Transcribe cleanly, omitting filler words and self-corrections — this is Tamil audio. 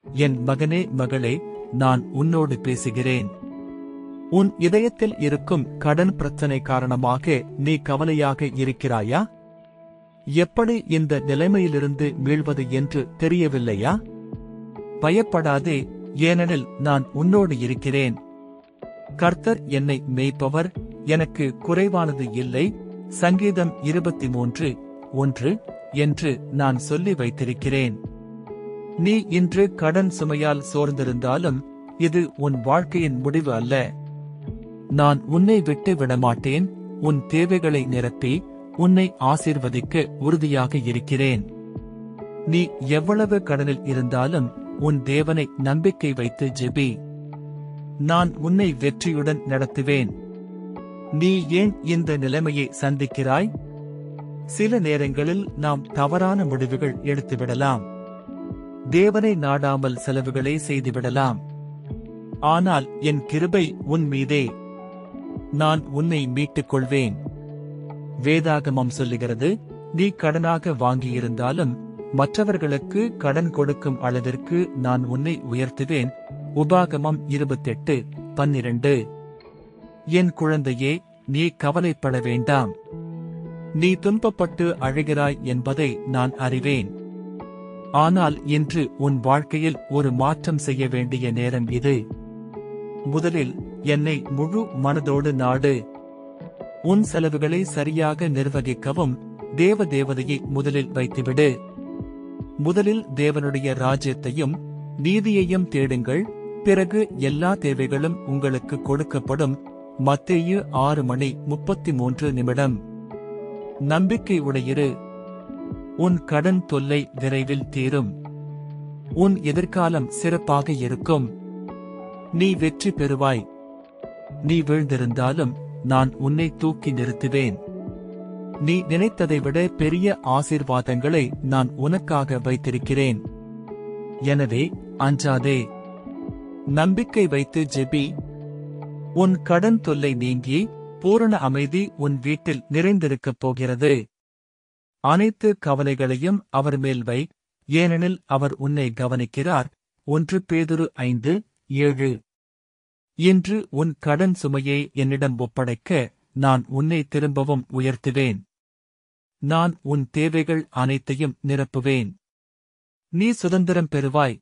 என் மகனே மகளே, நான் உன்னோடு பேசுகிறேன். உன் இதயத்தில் இருக்கும் கடன் பிரச்சனை காரணமாக நீ கவலையாக இருக்கிறாயா? எப்படி இந்த நிலைமையிலிருந்து மீள்வது என்று தெரியவில்லையா? பயப்படாதே, ஏனெனில் நான் உன்னோடு இருக்கிறேன். கர்த்தர் என்னை மேய்ப்பவர், எனக்கு குறைவானது இல்லை. சங்கீதம் 23:1 என்று நான் சொல்லி வைத்திருக்கிறேன். நீ இன்று கடன் சுமையால் சோர்ந்திருந்தாலும் இது உன் வாழ்க்கையின் முடிவு அல்ல. நான் உன்னை விட்டு விடமாட்டேன். உன் தேவைகளை நிரப்பி உன்னை ஆசீர்வதிக்க உறுதியாக இருக்கிறேன். நீ எவ்வளவு கடனில் இருந்தாலும் உன் தேவனை நம்பிக்கை வைத்து ஜெபி. நான் உன்னை வெற்றியுடன் நடத்துவேன். நீ ஏன் இந்த நிலைமையை சந்திக்கிறாய்? சில நேரங்களில் நாம் தவறான முடிவுகள் எடுத்துவிடலாம். தேவனை நாடாமல் செலவுகளை செய்துவிடலாம். ஆனால் என் கிருபை உன் மீதே. நான் உன்னை மீட்டுக் கொள்வேன். வேதாகமம் சொல்லுகிறது, நீ கடனாக வாங்கியிருந்தாலும் மற்றவர்களுக்கு கடன் கொடுக்கும் அளவிற்கு நான் உன்னை உயர்த்துவேன். உபாகமம் 28:12. என் குழந்தையே, நீ கவலைப்பட வேண்டாம். நீ துன்பப்பட்டு அழுகிறாய் என்பதை நான் அறிவேன். ஆனால் இன்று உன் வாழ்க்கையில் ஒரு மாற்றம் செய்ய வேண்டிய நேரம் இது. முதலில் என்னை முழு மனதோடு நாடு. உன் செலவுகளை சரியாக நிர்வகிக்கவும் தேவதையை முதலில் வைத்துவிடு. முதலில் தேவனுடைய ராஜ்யத்தையும் நீதியையும் தேடுங்கள், பிறகு எல்லா தேவைகளும் உங்களுக்கு கொடுக்கப்படும். மத்தேயு 6:33. நம்பிக்கை உடையிரு. உன் கடன் தொல்லை விரைவில் தீரும். உன் எதிர்காலம் சிறப்பாக இருக்கும். நீ வெற்றி பெறுவாய். நீ வீழ்ந்திருந்தாலும் நான் உன்னை தூக்கி நிறுத்துவேன். நீ நினைத்ததை விட பெரிய ஆசீர்வாதங்களை நான் உனக்காக வைத்திருக்கிறேன். எனவே அஞ்சாதே. நம்பிக்கை வைத்து ஜெபி. உன் கடன் தொல்லை நீங்கி பூரண அமைதி உன் வீட்டில் நிறைந்திருக்கப் போகிறது. அனைத்து கவலைகளையும் அவர் மேல் வை, ஏனெனில் அவர் உன்னை கவனிக்கிறார். 1 பேதுரு 5:7. இன்று உன் கடன் சுமையை என்னிடம் ஒப்படைக்க நான் உன்னை திரும்பவும் உயர்த்துவேன். நான் உன் தேவைகள் அனைத்தையும் நிரப்புவேன். நீ சுதந்திரம் பெறுவாய்.